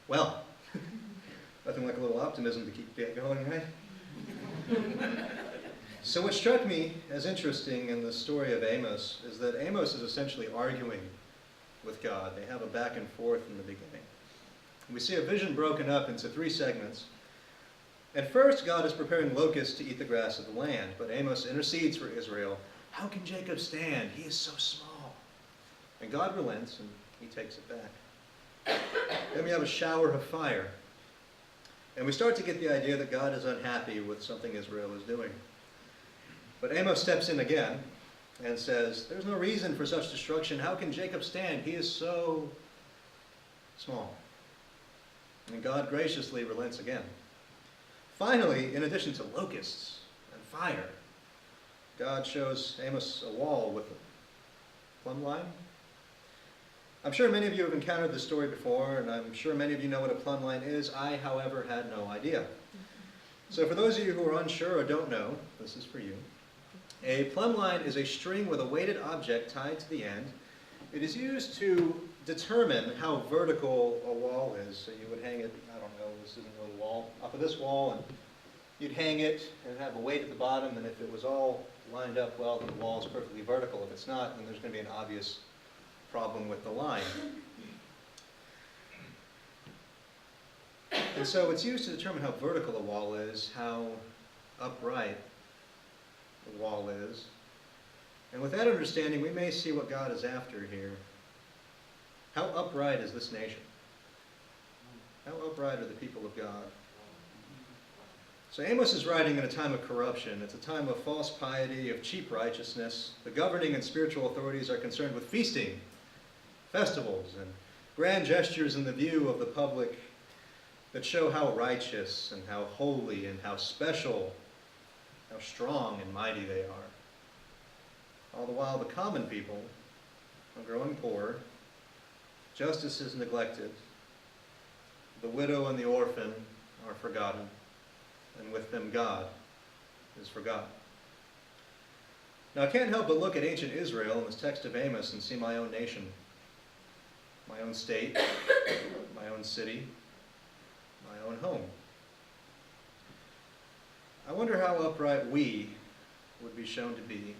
Well, nothing like a little optimism to keep it going, right? So what struck me as interesting in the story of Amos is that Amos is essentially arguing with God. They have a back and forth in the beginning. We see a vision broken up into 3 segments. At first, God is preparing locusts to eat the grass of the land, but Amos intercedes for Israel. How can Jacob stand? He is so small. And God relents, and he takes it back. Then we have a shower of fire. And we start to get the idea that God is unhappy with something Israel is doing. But Amos steps in again and says, there's no reason for such destruction. How can Jacob stand? He is so small. And God graciously relents again. Finally, in addition to locusts and fire, God shows Amos a wall with a plumb line. I'm sure many of you have encountered this story before, and I'm sure many of you know what a plumb line is. I, however, had no idea. So for those of you who are unsure or don't know, this is for you. A plumb line is a string with a weighted object tied to the end. It is used to determine how vertical a wall is. So you would hang it, I don't know, this isn't really a wall, off of this wall, and you'd hang it and have a weight at the bottom, and if it was all lined up well, then the wall is perfectly vertical. If it's not, then there's going to be an obvious problem with the line. And so it's used to determine how vertical a wall is, how upright the wall is. And with that understanding, we may see what God is after here. How upright is this nation? How upright are the people of God? So Amos is writing in a time of corruption. It's a time of false piety, of cheap righteousness. The governing and spiritual authorities are concerned with feasting, festivals, and grand gestures in the view of the public that show how righteous and how holy and how special, how strong and mighty they are. All the while, the common people are growing poor, justice is neglected, the widow and the orphan are forgotten, and with them God is forgotten. Now, I can't help but look at ancient Israel in this text of Amos and see my own nation, my own state, my own city, my own home. I wonder how upright we would be shown to be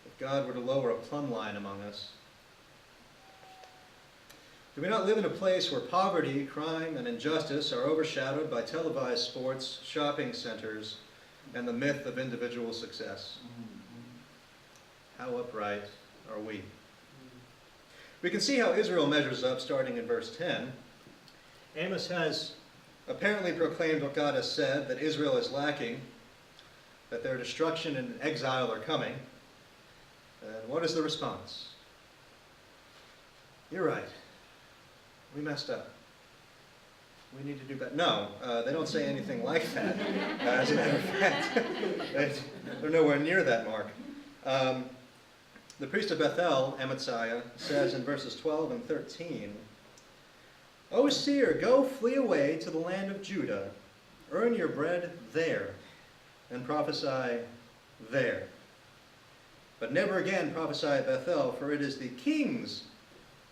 if God were to lower a plumb line among us. Do we not live in a place where poverty, crime, and injustice are overshadowed by televised sports, shopping centers, and the myth of individual success? How upright are we? We can see how Israel measures up starting in verse 10. Amos has apparently proclaimed what God has said, that Israel is lacking, that their destruction and exile are coming. And what is the response? You're right. We messed up. We need to do better. No, they don't say anything like that. As a matter of fact, they're nowhere near that mark. The priest of Bethel, Amaziah, says in verses 12 and 13, O seer, go flee away to the land of Judah, earn your bread there, and prophesy there. But never again prophesy at Bethel, for it is the king's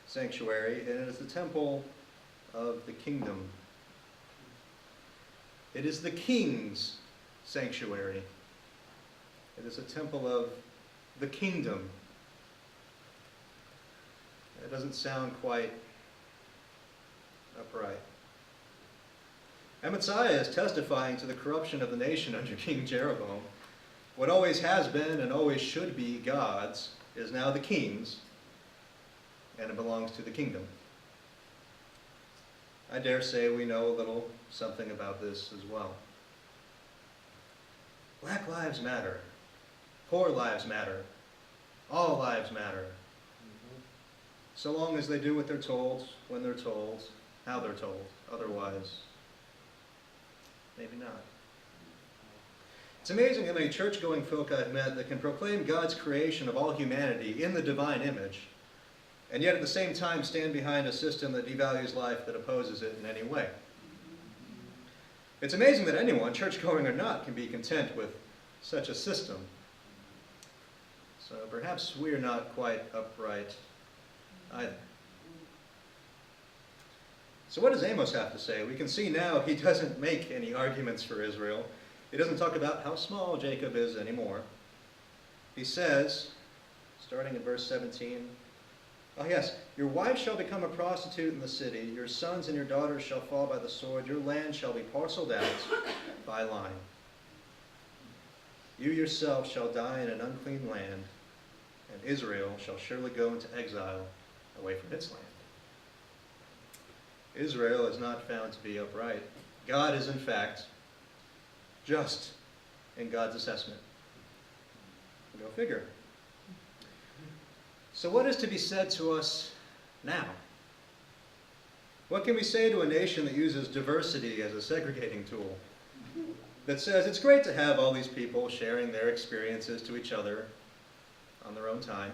sanctuary, and it is the temple of the kingdom. It is the king's sanctuary. It is a temple of the kingdom. It doesn't sound quite upright. Amaziah is testifying to the corruption of the nation under King Jeroboam. What always has been and always should be God's is now the king's, and it belongs to the kingdom. I dare say we know a little something about this as well. Black lives matter. Poor lives matter. All lives matter. So long as they do what they're told, when they're told, how they're told. Otherwise, maybe not. It's amazing how many church-going folk I've met that can proclaim God's creation of all humanity in the divine image, and yet at the same time stand behind a system that devalues life, that opposes it in any way. It's amazing that anyone, church-going or not, can be content with such a system. So perhaps we're not quite upright either. So what does Amos have to say? We can see now he doesn't make any arguments for Israel. He doesn't talk about how small Jacob is anymore. He says, starting in verse 17, oh yes, your wife shall become a prostitute in the city, your sons and your daughters shall fall by the sword, your land shall be parceled out by line. You yourself shall die in an unclean land, and Israel shall surely go into exile away from its land. Israel is not found to be upright. God is in fact just in God's assessment. Go figure. So what is to be said to us now? What can we say to a nation that uses diversity as a segregating tool? That says it's great to have all these people sharing their experiences to each other on their own time.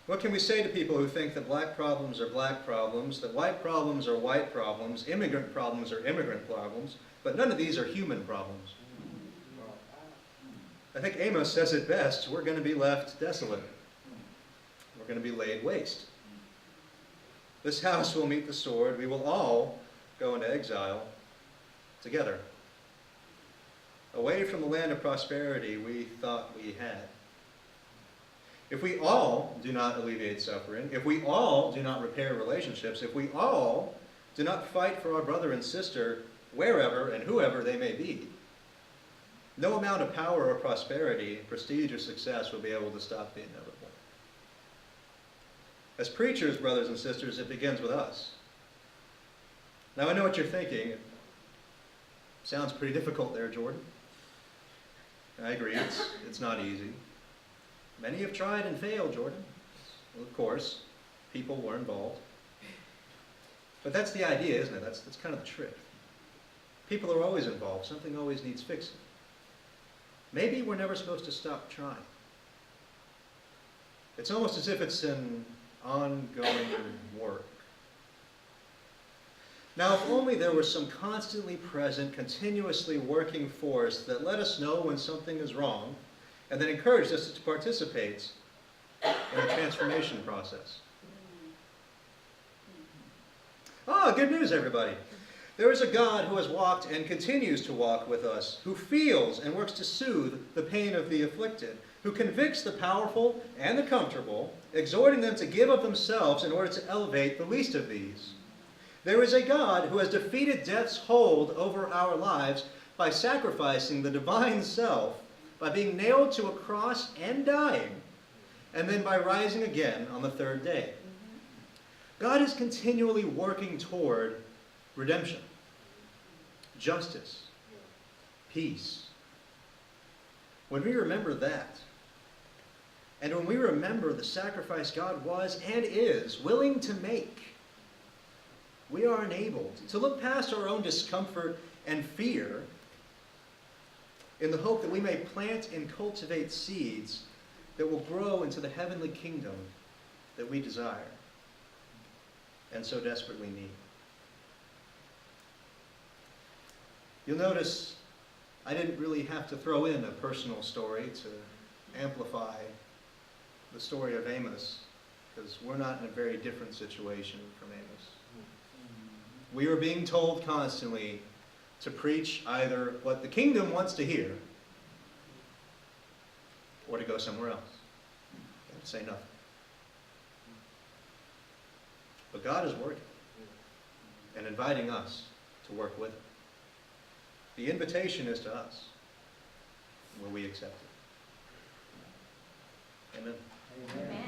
What can we say to people who think that black problems are black problems, that white problems are white problems, immigrant problems are immigrant problems, but none of these are human problems? I think Amos says it best, we're going to be left desolate. We're going to be laid waste. This house will meet the sword. We will all go into exile together. Away from the land of prosperity we thought we had. If we all do not alleviate suffering, if we all do not repair relationships, if we all do not fight for our brother and sister wherever and whoever they may be, no amount of power or prosperity, prestige or success will be able to stop the inevitable. As preachers, brothers and sisters, it begins with us. Now I know what you're thinking. It sounds pretty difficult there, Jordan. I agree, it's not easy. Many have tried and failed, Jordan. Well, of course, people were involved. But that's the idea, isn't it? That's kind of the trick. People are always involved. Something always needs fixing. Maybe we're never supposed to stop trying. It's almost as if it's an ongoing work. Now, if only there was some constantly present, continuously working force that let us know when something is wrong and that encouraged us to participate in the transformation process. Ah, good news, everybody. There is a God who has walked and continues to walk with us, who feels and works to soothe the pain of the afflicted, who convicts the powerful and the comfortable, exhorting them to give of themselves in order to elevate the least of these. There is a God who has defeated death's hold over our lives by sacrificing the divine self, by being nailed to a cross and dying, and then by rising again on the third day. God is continually working toward redemption, justice, peace. When we remember that, and when we remember the sacrifice God was and is willing to make, we are enabled to look past our own discomfort and fear in the hope that we may plant and cultivate seeds that will grow into the heavenly kingdom that we desire and so desperately need. You'll notice I didn't really have to throw in a personal story to amplify the story of Amos, because we're not in a very different situation from Amos. We are being told constantly to preach either what the kingdom wants to hear or to go somewhere else and to say nothing. But God is working and inviting us to work with Him. The invitation is to us. Will we accept it? Amen. Amen.